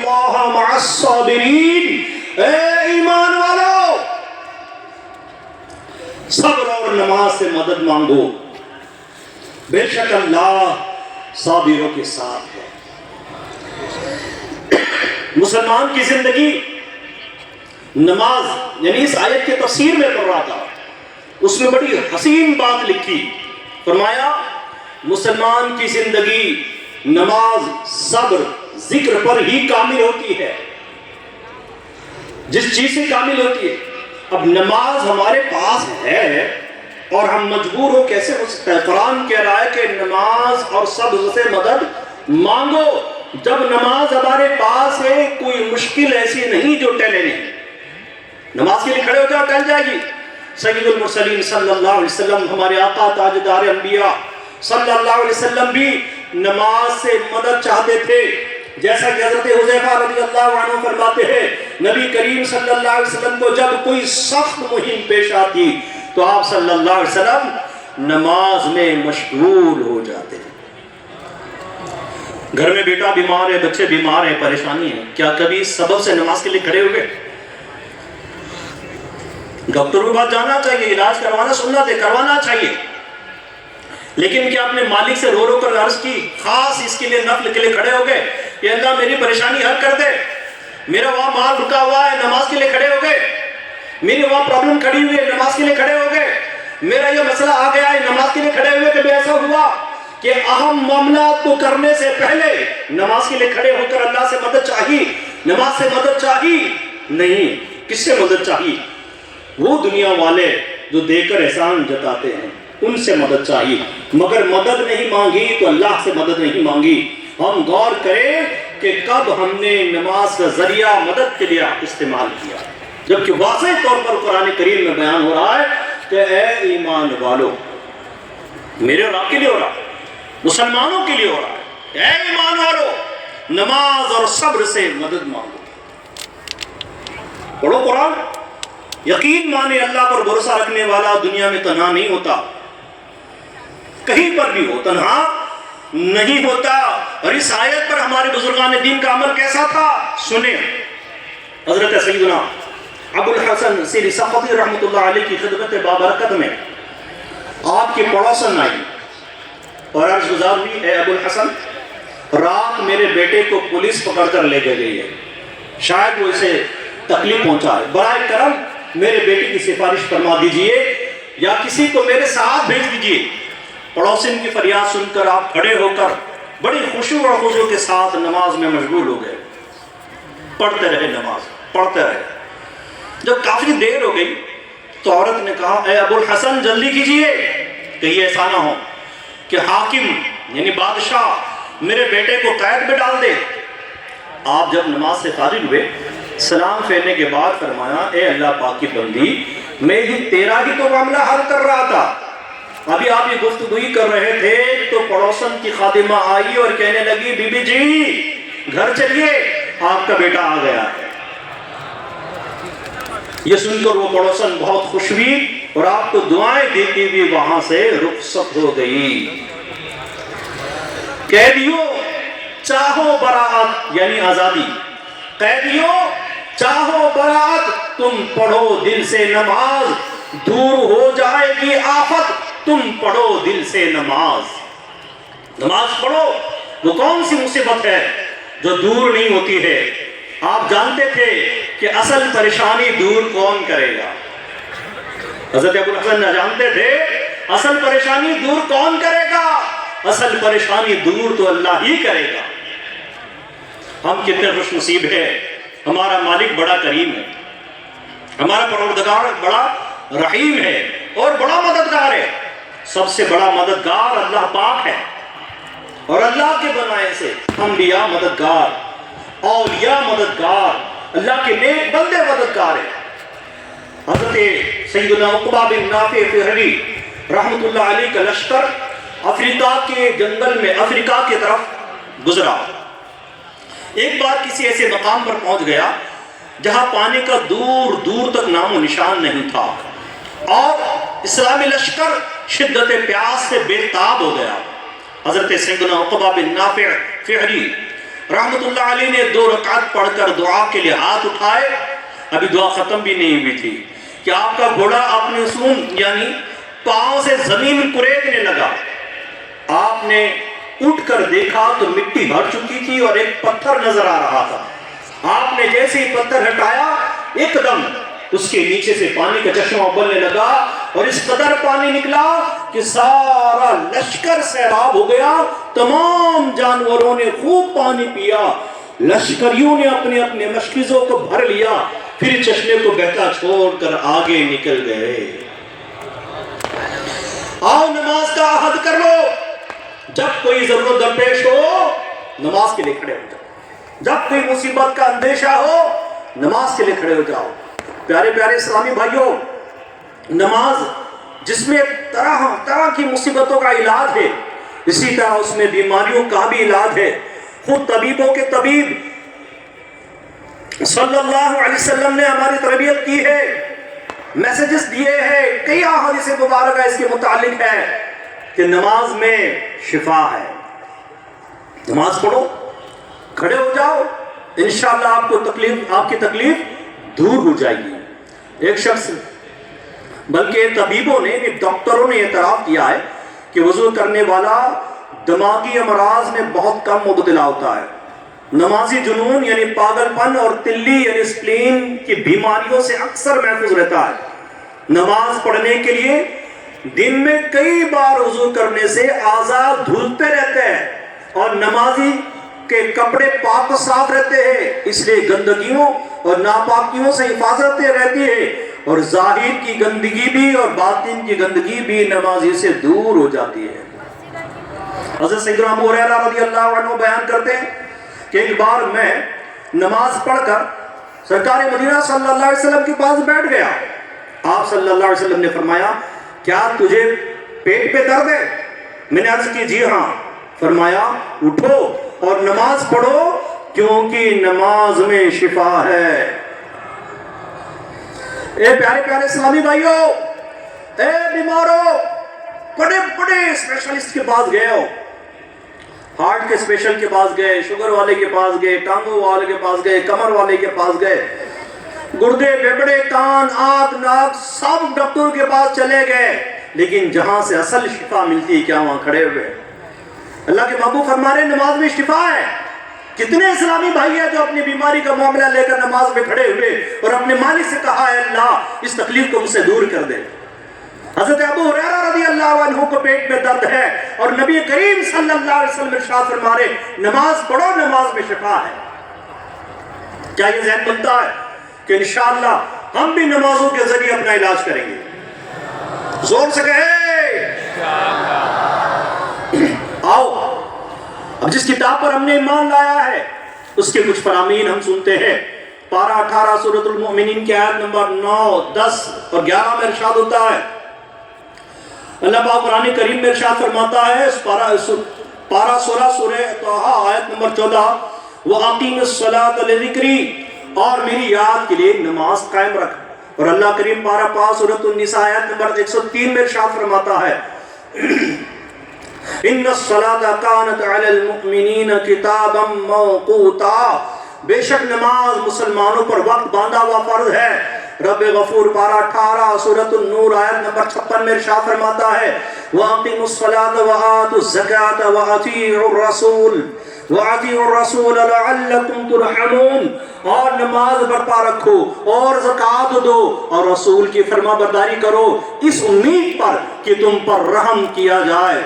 اللہ مع الصابرین، اے ایمان والو صبر اور نماز سے مدد مانگو، بے شک اللہ صابروں کے ساتھ ہے۔ مسلمان کی زندگی نماز، یعنی اس آیت کی تفسیر میں پڑھ رہا تھا، اس میں بڑی حسین بات لکھی، فرمایا مسلمان کی زندگی نماز، صبر، ذکر پر ہی کامل ہوتی ہے، جس چیز سے کامل ہوتی ہے۔ اب نماز ہمارے پاس ہے اور ہم مجبور ہو، کیسے ہو سکتا ہے؟ قرآن کہہ رہا ہے کہ نماز اور صبر سے مدد مانگو۔ جب نماز ہمارے پاس ہے، کوئی مشکل ایسی نہیں جو ٹلے نہیں۔ نماز کے لیے کھڑے ہو جاؤ، ٹل جائے گی۔ سید المرسلین صلی اللہ علیہ وسلم، ہمارے آقا تاجدار انبیاء صلی اللہ علیہ وسلم بھی نماز سے مدد چاہتے تھے، جیسا کہ حضرت حذیفہ رضی اللہ عنہ فرماتے ہیں نبی کریم صلی اللہ علیہ وسلم کو جب کوئی سخت مہم پیش آتی تو آپ صلی اللہ علیہ وسلم نماز میں مشغول ہو جاتے ہیں۔ گھر میں بیٹا بیمار ہے، بچے بیمار ہیں، پریشانی ہے، کیا کبھی سبب سے نماز کے لیے کھڑے ہوئے؟ ڈاکٹر کے پاس جانا چاہیے، علاج کروانا سنت ہے، کروانا چاہیے، لیکن کیا اپنے مالک سے رو رو کر عرض کی، خاص اس کے لیے نفل کے لیے کھڑے ہو گئے کہ اللہ میری پریشانی حل کر دے، میرا وہاں مال رکا ہوا ہے، نماز کے لیے کھڑے ہو گئے، میری وہاں پرابلم کھڑی ہوئی ہے، نماز کے لیے کھڑے ہو گئے، میرا یہ مسئلہ آ گیا ہے، نماز کے لیے کھڑے ہوئے؟ کبھی ایسا ہوا کہ اہم معاملات کو کرنے سے پہلے نماز کے لیے کھڑے ہو کر اللہ سے مدد چاہیے، نماز سے مدد چاہیے؟ نہیں۔ کس سے مدد چاہیے؟ وہ دنیا والے جو دے کر احسان جتاتے ہیں، ان سے مدد چاہیے، مگر مدد نہیں مانگی تو اللہ سے مدد نہیں مانگی۔ ہم غور کریں کہ کب ہم نے نماز کا ذریعہ مدد کے لیے استعمال کیا، جبکہ واضح طور پر قرآن کریم میں بیان ہو رہا ہے کہ اے ایمان والو، میرے اور آپ کے لیے ہو رہا ہے، مسلمانوں کے لیے ہو رہا ہے، اے ایمان والو نماز اور صبر سے مدد مانگو۔ پڑھو قرآن، یقین مانے اللہ پر بھروسہ رکھنے والا دنیا میں تنہا نہیں ہوتا، کہیں پر بھی ہو تنہا نہیں ہوتا۔ اور اس آیت پر ہمارے بزرگان دین کا عمل کیسا تھا سنیں۔ حضرت سیدنا ابو الحسن سیری سقطی رحمۃ اللہ علیہ کی خدمت بابرکت میں آپ کی پڑوسن آئی اور عرض گزار ہوئی، اے ابو الحسن، رات میرے بیٹے کو پولیس پکڑ کر لے کے گئی ہے، شاید وہ اسے تکلیف پہنچا ہے، برائے کرم میرے بیٹے کی سفارش فرما دیجئے یا کسی کو میرے ساتھ بھیج دیجئے۔ پڑوسن کی فریاد سن کر آپ کھڑے ہو کر بڑی خشوع اور خضوع کے ساتھ نماز میں مشغول ہو گئے، پڑھتے رہے، نماز پڑھتے رہے۔ جب کافی دیر ہو گئی تو عورت نے کہا، اے ابو الحسن جلدی کیجئے، کہیں ایسا نہ ہو کہ حاکم یعنی بادشاہ میرے بیٹے کو قید میں ڈال دے۔ آپ جب نماز سے فارغ ہوئے، سلام پھیرنے کے بعد فرمایا، اے اللہ پاک کی بندی، میں ہی تیرا ہی تو معاملہ حل کر رہا تھا، ابھی آپ یہ گفتگو کر رہے تھے تو پڑوسن کی خادمہ آئی اور کہنے لگی، بی بی جی گھر چلیے، آپ کا بیٹا آ گیا ہے۔ یہ سن کر وہ پڑوسن بہت خوش ہوئی اور آپ کو دعائیں دیتی ہوئی وہاں سے رخصت ہو گئی۔ قیدیوں چاہو براعت یعنی آزادی، قیدیوں چاہو براعت، تم پڑھو دل سے نماز، دور ہو جائے گی آفت، تم پڑھو دل سے نماز۔ نماز پڑھو، وہ کون سی مصیبت ہے جو دور نہیں ہوتی ہے؟ آپ جانتے تھے کہ اصل پریشانی دور کون کرے گا؟ حضرت ابو الحسن جانتے تھے اصل پریشانی دور کون کرے گا؟ اصل پریشانی دور تو اللہ ہی کرے گا۔ ہم کتنے خوش نصیب ہیں، ہمارا مالک بڑا کریم ہے، ہمارا پروردگار بڑا رحیم ہے اور بڑا مددگار ہے۔ سب سے بڑا مددگار اللہ پاک ہے، اور اللہ کے بنائے سے انبیاء مددگار، اولیاء مددگار، اللہ کے نیک بندے مددگار ہیں۔ حضرت سیدنا عقبہ بن نافع فہری رحمت اللہ علیہ کا لشکر افریقہ کے جنگل میں افریقہ کی طرف گزرا۔ ایک بار کسی ایسے مقام پر پہنچ گیا جہاں پانی کا دور دور تک نام و نشان نہیں تھا، اور اسلامی لشکر شدت پیاس سے بے تاب ہو گیا۔ حضرت سیدنا عقبہ بن نافع فہری رحمت اللہ علیہ نے 2 رکعت پڑھ کر دعا کے لیے ہاتھ اٹھائے، ابھی دعا ختم بھی نہیں ہوئی تھی کہ آپ کا گھوڑا اپنے سون یعنی پاؤں سے زمین کریدنے لگا۔ آپ نے اٹھ کر دیکھا تو مٹی بھر چکی تھی اور ایک پتھر نظر آ رہا تھا۔ آپ نے جیسے ہی پتھر ہٹایا، ایک دم اس کے نیچے سے پانی کا چشمہ ابلنے لگا اور اس قدر پانی نکلا کہ سارا لشکر سیراب ہو گیا۔ تمام جانوروں نے خوب پانی پیا، لشکریوں نے اپنے اپنے مشکیزوں کو بھر لیا، پھر چشمے کو بہتا چھوڑ کر آگے نکل گئے۔ آؤ نماز کا عہد کر لو، جب کوئی ضرورت درپیش ہو نماز کے لیے کھڑے ہو جاؤ، جب کوئی مصیبت کا اندیشہ ہو نماز کے لیے کھڑے ہو جاؤ۔ پیارے پیارے اسلامی بھائیوں، نماز جس میں طرح طرح کی مصیبتوں کا علاج ہے، اسی طرح اس میں بیماریوں کا بھی علاج ہے۔ خود طبیبوں کے طبیب صلی اللہ علیہ وسلم نے ہماری تربیت کی ہے، میسیجز دیے ہیں، کئی احادیث مبارکہ اس کے متعلق ہے کہ نماز میں شفا ہے۔ نماز پڑھو، کھڑے ہو جاؤ، انشاءاللہ آپ کی تکلیف دور ہو جائے گی۔ ایک شخص بلکہ طبیبوں نے ڈاکٹروں نے اعتراف کیا ہے کہ وضو کرنے والا دماغی امراض میں بہت کم مبتلا ہوتا ہے۔ نمازی جنون یعنی پاگل پن اور تلی یعنی سپلین کی بیماریوں سے اکثر محفوظ رہتا ہے۔ نماز پڑھنے کے لیے دن میں کئی بار وضو کرنے سے اعضاء دھلتے رہتے ہیں اور نمازی کے کپڑے پاک و صاف رہتے ہیں، اس لیے گندگیوں اور ناپاکیوں سے حفاظت رہتی ہے، اور ظاہر کی گندگی بھی اور باطن کی گندگی بھی نمازی سے دور ہو جاتی ہے۔ حضرت سیدنا ابو ہریرہ رضی اللہ عنہ بیان کرتے ہیں کہ ایک بار میں نماز پڑھ کر سرکار مدینہ صلی اللہ علیہ وسلم کے پاس بیٹھ گیا۔ آپ صلی اللہ علیہ وسلم نے فرمایا، کیا تجھے پیٹ پہ درد ہے؟ میں نے عرض کی جی ہاں۔ فرمایا، اٹھو اور نماز پڑھو کیونکہ نماز میں شفا ہے۔ اے پیارے پیارے اسلامی بھائیوں، اے بیماروں، بڑے بڑے اسپیشلسٹ کے پاس گئے ہو، ہارٹ کے اسپیشل کے پاس گئے، شوگر والے کے پاس گئے، ٹانگوں والے کے پاس گئے، کمر والے کے پاس گئے، گردے پھیپھڑے کان آنکھ ناک سب ڈاکٹر کے پاس چلے گئے، لیکن جہاں سے اصل شفا ملتی ہے کیا وہاں کھڑے ہوئے؟ اللہ کے محبوب فرما رہے ہیں نماز میں شفا ہے۔ کتنے اسلامی بھائی ہیں جو اپنی بیماری کا معاملہ لے کر نماز میں کھڑے ہوئے اور اپنے مالک سے کہا ہے اللہ اس تکلیف کو مجھ سے دور کر دے۔ حضرت ابو ہریرہ رضی اللہ عنہ کو پیٹ میں درد ہے اور نبی کریم صلی اللہ علیہ وسلم ارشاد فرما رہے نماز پڑھو، نماز میں شفا ہے۔ کیا یہ ذہن بنتا ہے کہ انشاءاللہ ہم بھی نمازوں کے ذریعے اپنا علاج کریں گے؟ زور سے کہے آؤ، اب جس کتاب پر ہم نے ایمان لایا ہے اس کے کچھ فرامین ہم سنتے ہیں۔ پارہ 18 سورۃ المؤمنین کی آیت نمبر 9، 10 اور 11 میں ارشاد ہوتا ہے، اللہ پاک قرآن کریم میں ارشاد فرماتا ہے، پارہ 16 سورہ طٰہٰ آیت نمبر 14، وَأَقِیمِ الصَّلَاةَ لِذِکْرِی، اور میری یاد کے لیے نماز قائم رکھ۔ اور اللہ کریم پارہ 5 سورۃ النساء آیت نمبر 103 میں ارشاد فرماتا ہے، ان الصلاۃ کانت علی المؤمنین کتابا موقوتا، بے شک نماز مسلمانوں پر وقت باندھا ہوا فرض ہے۔ رب غفور پارہ 18 سورۃ النور آیت نمبر 56 میں ارشاد فرماتا ہے، وَأَقِیمُوا الصَّلَاةَ وَآتُوا الزَّکَاةَ وَأَطِیعُوا الرَّسُولَ لَعَلَّکُمْ تُرْحَمُونَ، اور نماز برپا رکھو اور زکوٰۃ دو اور رسول کی فرما برداری کرو، اس امید پر کہ تم پر رحم کیا جائے،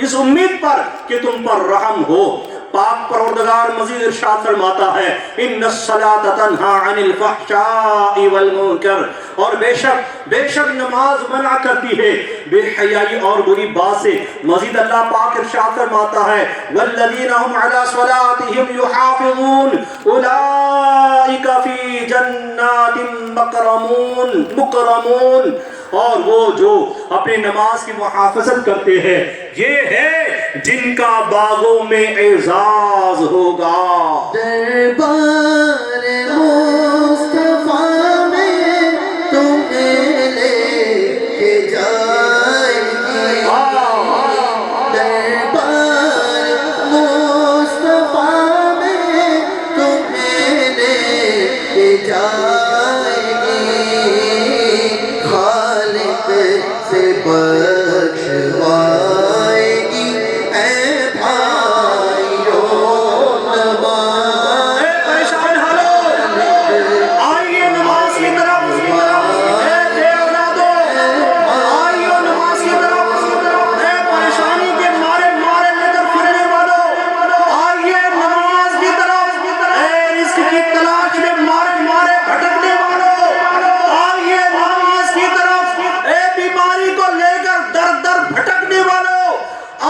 اس امید پر کہ تم پر رحم ہو۔ پاک پروردگار مزید ارشاد فرماتا ہے، ان الصلاۃ تنہیٰ عن الفحشاء والمنکر، اور بے شک نماز منع کرتی ہے بے حیائی اور بری بات سے۔ مزید اللہ پاک ارشاد فرماتا ہے، والذین هم علی صلاتهم یحافظون اولئک فی جنات مکرمون، اور وہ جو اپنی نماز کی محافظت کرتے ہیں یہ ہے جن کا باغوں میں اعزاز ہوگا۔ دربار مصطفیٰ میں تمہیں لے کے جائیں گے، دربار مصطفیٰ میں جائے گی، خالق سے بخشوائے گی، اے بھائیو نماز پریشان حالو آئیے نماز کی طرف، اے بے اولادو آئیے نماز کی طرف، اے پریشانی کے مارے لے کر پھرنے والوں آئیے نماز کی طرف، اے رزق کی تلاش میں مارے بھٹکنے والوں آئیے نماز کی طرف، اے بیماری کو لے کر در بھٹکنے والوں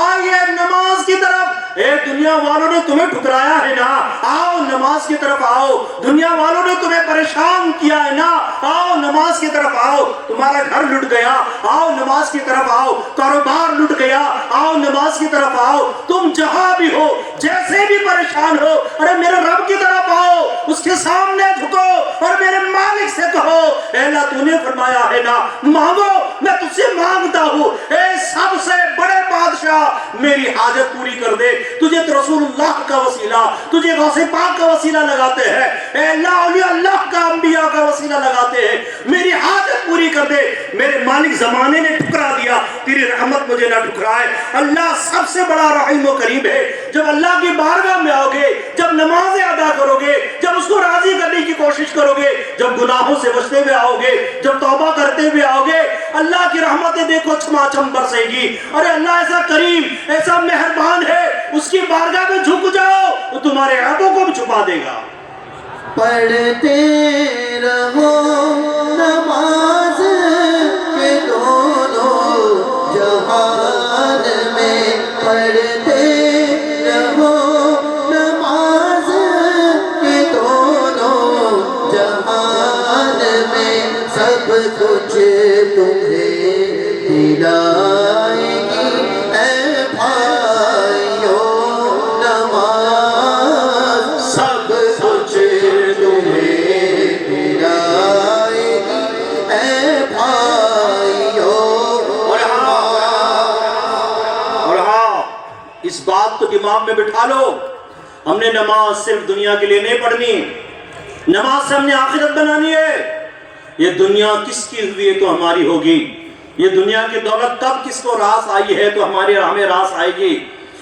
آئیے نماز کی طرف، اے دنیا والوں نے تمہیں ٹھکرایا ہے نا، آؤ نماز کی طرف آؤ، دنیا والوں نے تمہیں پریشان کیا ہے نا، آؤ نماز کی طرف آؤ، تمہارا گھر لٹ گیا، آؤ نماز کی طرف آؤ، کاروبار لٹ گیا، آؤ نماز کی طرف آؤ، تم جہاں بھی ہو جیسے بھی پریشان ہو، ارے میرے رب کی طرف آؤ، اس کے سامنے جھکو اور میرے مالک سے کہو، اے اللہ تو نے فرمایا ہے نا مانگو میں تجھ سے مانگتا ہوں، اے سب سے بڑے بادشاہ میری حاجت پوری کر دے، تجھے تو رسول اللہ کا وسیلہ، تجھے غوث پاک کا وسیلہ لگاتے ہیں، اے اللہ اولیاء اللہ کا انبیاء کا وسیلہ لگاتے ہیں، میری حاجت پوری کر دے، میرے مالک زمانے نے ٹھکرا دیا، تیری رحمت مجھے نہ ٹھکرائے، اللہ سب سے بڑا رحیم و کریم ہے، جب اللہ کی بارگاہ میں آؤ گے، جب نمازیں ادا کرو گے، جب اس کو راضی کرنے کی کوشش کرو گے، جب گناہوں سے بچتے ہوئے آؤ گے، جب توبہ کرتے ہوئے آؤ گے، اللہ کی رحمتیں دیکھو چھما چھم برسے گی، ارے اللہ ایسا کریم ایسا مہربان ہے، اس کی بارگاہ میں جھک جاؤ وہ تمہارے عیبوں کو بھی چھپا دے گا۔ پڑھتے رہو نماز کے دونوں جہان میں، پڑھتے رہو نماز کے دونوں جہان میں، سب کچھ تمہیں دلائے گی، اے بھائیو نماز سب کچھ تمہیں دلائے گی، اے بھائیو اور ہاں اس بات کو دماغ میں بٹھا لو، ہم نے نماز صرف دنیا کے لیے نہیں پڑھنی، نماز سے ہم نے آخرت بنانی ہے، یہ دنیا کس کی ہوئی ہے تو ہماری ہوگی، یہ دنیا کی دولت کب کس کو راس آئی ہے تو ہمیں راس آئے گی،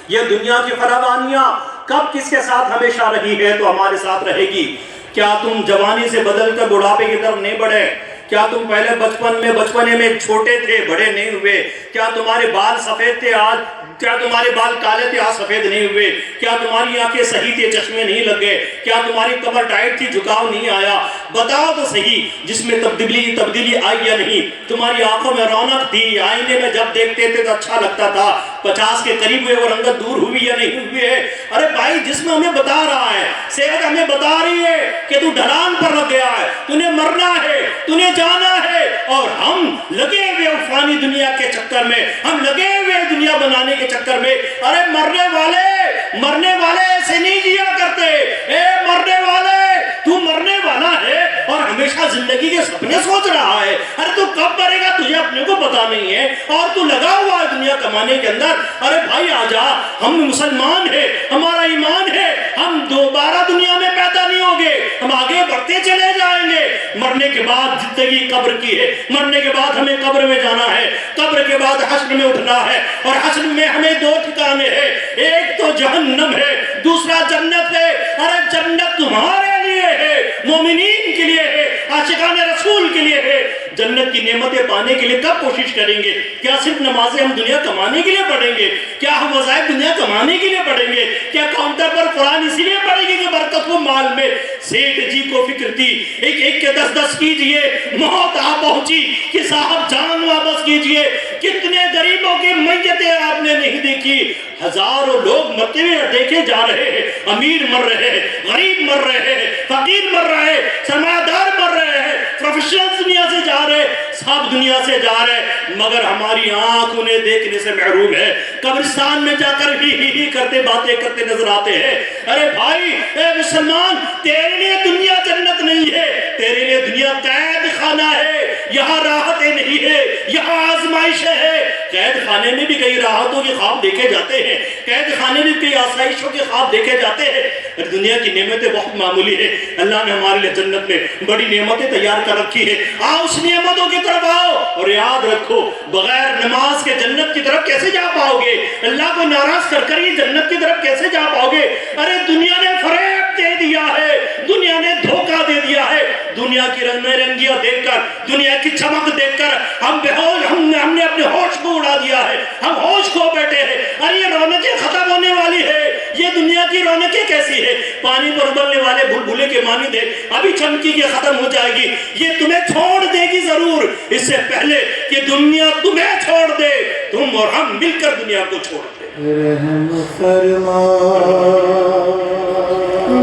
یہ دنیا کی فراوانیاں کب کس کے ساتھ ہمیشہ رہی ہے تو ہمارے ساتھ رہے گی۔ کیا تم جوانی سے بدل کر بڑھاپے کی طرف نہیں بڑھے؟ کیا تم پہلے بچپنے میں چھوٹے تھے بڑے نہیں ہوئے؟ کیا تمہارے بال سفید تھے آج کیا تمہارے بال کالے تھے آج سفید نہیں ہوئے؟ کیا تمہاری آنکھیں صحیح تھے چشمے نہیں لگے؟ کیا تمہاری کمر ٹائٹ تھی جھکاؤ نہیں آیا؟ بتاؤ تو صحیح، جس میں تبدیلی آئی یا نہیں؟ تمہاری آنکھوں میں رونق تھی، آئینے میں جب دیکھتے تھے تو اچھا لگتا تھا، 50 کے قریب ہوئے وہ رنگت دور ہوئی یا نہیں ہوئی ہے؟ ارے بھائی جسم ہمیں بتا رہا ہے، صحت ہمیں بتا رہی ہے کہ تو ڈھلان پر لگ گیا ہے، تو نے مرنا ہے، تو نے جانا ہے، اور ہم لگے ہوئے فانی دنیا کے چکر میں، ہم لگے ہوئے دنیا بنانے کے چکر میں۔ ارے مرنے والے ایسے نہیں جیا کرتے، اے مرنے والے تو مرنے والا ہے اور ہمیشہ زندگی کے سپنے سوچ رہا ہے، ارے تو کب مرے گا تجھے اپنے کو پتا نہیں ہے اور تو لگا ہوا ہے دنیا کمانے کے اندر۔ ارے بھائی آجا، ہم مسلمان ہیں، ہمارا ایمان ہے، ہم دوبارہ دنیا میں پیدا نہیں ہوگے، ہم آگے بڑھتے چلے جائیں گے۔ مرنے کے بعد زندگی قبر کی ہے، مرنے کے بعد ہمیں قبر میں جانا ہے، قبر کے بعد حشر میں اٹھنا ہے، اور حشر میں ہمیں 2 ٹھکانے ہیں، ایک تو جہنم ہے، دوسرا جنت ہے۔ ارے جنت تمہارے لیے ہے، مومنین کے لیے ہے، عاشقان رسول کے لیے ہے۔ جنت کی نعمتیں پانے کے لیے کب کوشش کریں گے؟ کیا صرف نمازیں ہم دنیا کمانے کے لیے پڑھیں گے؟ کیا ہم وظائف دنیا کمانے کے لیے پڑھیں گے؟ کیا کاؤنٹر پر قرآن اسی لیے پڑھیں گے کہ برکت ہو مال میں؟ سیٹھ جی کو فکر تھی، ایک کے 10 کیجئے، موت آ پہنچی کہ صاحب جان واپس کیجئے۔ کتنے غریبوں کی میتیں آپ نے نہیں دیکھی، ہزاروں لوگ مرتے ہوئے دیکھے جا رہے ہیں، امیر مر رہے ہیں، غریب مر رہے ہیں، فقیر مر رہے ہیں، سرمایہ دار مر رہے ہیں، پروفیشنل دنیا سے جا رہے، سب دنیا سے جا رہے، مگر ہماری آنکھ انہیں دیکھنے سے محروم ہے۔ قبرستان میں جا کر ہی کرتے باتیں کرتے نظر آتے ہیں۔ ارے بھائی اے مسلمان، تیرے لیے دنیا جنت نہیں ہے، تیرے لیے دنیا قید خانہ ہے۔ یہاں راحتیں نہیں ہے، یہاں آزمائشیں ہے۔ قید خانے میں بھی کئی راحتوں کے خواب دیکھے جاتے ہیں، قید خانے میں کئی آسائشوں کے خواب دیکھے جاتے ہیں۔ دنیا کی نعمتیں بہت معمولی ہیں، اللہ نے ہمارے لیے جنت میں بڑی نعمتیں تیار کر رکھی ہے۔ آؤ اس نعمتوں کی طرف آؤ، اور یاد رکھو بغیر نماز کے جنت کی طرف کیسے جا پاؤ گے؟ اللہ کو ناراض کر کر یہ جنت کی طرف کیسے جا پاؤ گے؟ ارے دنیا نے فریب دے دیا ہے، دنیا نے دھوکہ دے دیا ہے۔ دنیا کی رنگ رنگیاں دیکھ کر، دنیا کی چمک دیکھ کر ہم بے ہوش، ہم نے اپنے ہوش کو اڑا دیا ہے، ہم ہوش کھو بیٹھے ہیں۔ ارے یہ رونقیں ختم ہونے والی ہے، یہ دنیا کی رونقیں کیسی ہے؟ پانی پر ابلنے والے بلبلے کے مانند ہے، ابھی چمکی کے ختم ہو جائے گی، یہ تمہیں چھوڑ دے گی ضرور، اس سے پہلے کہ دنیا تمہیں چھوڑ دے، تم اور ہم مل کر دنیا کو چھوڑ دیں۔ رحم فرما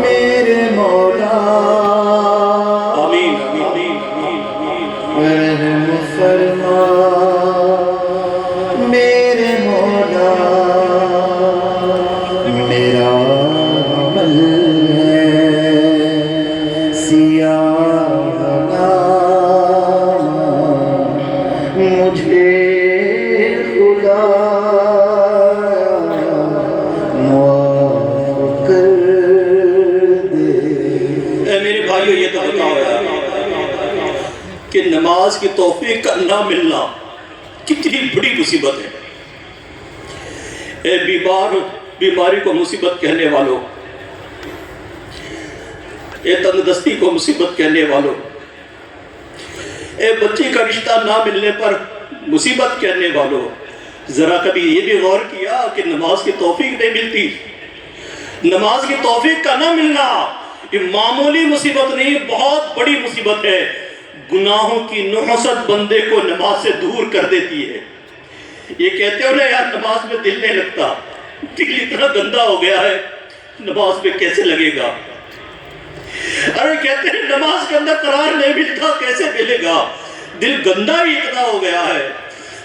میرے مولا، آمین آمین آمین۔ رحم فرما میرے مولا، میرا عمل ہے سیاہ نامہ، مجھے خدا معاف کر دے۔ اے میرے بھائیو، یہ تو بتاؤ یار کہ نماز کی توفیق کا نہ ملنا کتنی بڑی مصیبت ہے۔ اے بیماری کو مصیبت کہنے والوں، اے تندرستی کو مصیبت کہنے والوں، اے بچے کا رشتہ نہ ملنے پر مصیبت کہنے والوں، ذرا کبھی یہ بھی غور کیا کہ نماز کی توفیق نہیں ملتی؟ نماز کی توفیق کا نہ ملنا یہ معمولی مصیبت نہیں، بہت بڑی مصیبت ہے۔ گناہوں کی نحوست بندے کو نماز سے دور کر دیتی ہے۔ یہ کہتے ہو نا یار نماز میں دل نہیں لگتا، دل اتنا گندا ہو گیا ہے، نماز میں کیسے لگے گا؟ ارے کہتے ہیں نماز کے اندر قرار نہیں ملتا، کیسے ملے گا؟ دل گندا ہی اتنا ہو گیا ہے،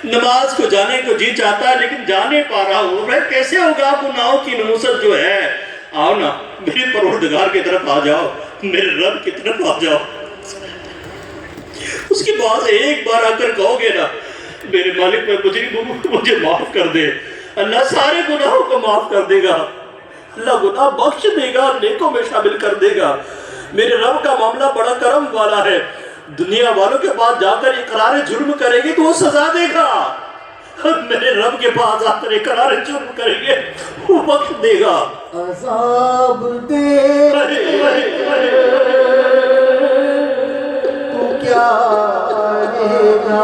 نماز کو جانے کو جی چاہتا ہے لیکن جا نہیں پا رہا ہوں۔ کیسے ہوگا؟ گناہوں کی نحوست جو ہے، آؤ نا میرے پروردگار کی طرف آ جاؤ، میرے رب کی طرف آ جاؤ۔ اس کے بعد ایک بار آ کر کہو گے نا میرے مالک میں مجھے معاف کر دے، اللہ سارے گناہوں کو معاف کر دے گا، اللہ گناہ بخش دے گا، نیکوں میں شامل کر دے گا۔ میرے رب کا معاملہ بڑا کرم والا ہے، دنیا والوں کے پاس جا کر اقرار جرم کریں گے تو وہ سزا دے گا، میرے رب کے پاس آ کر اقرار جرم کریں گے وہ بخش دے گا۔ عذاب دے تو کیا دے گا،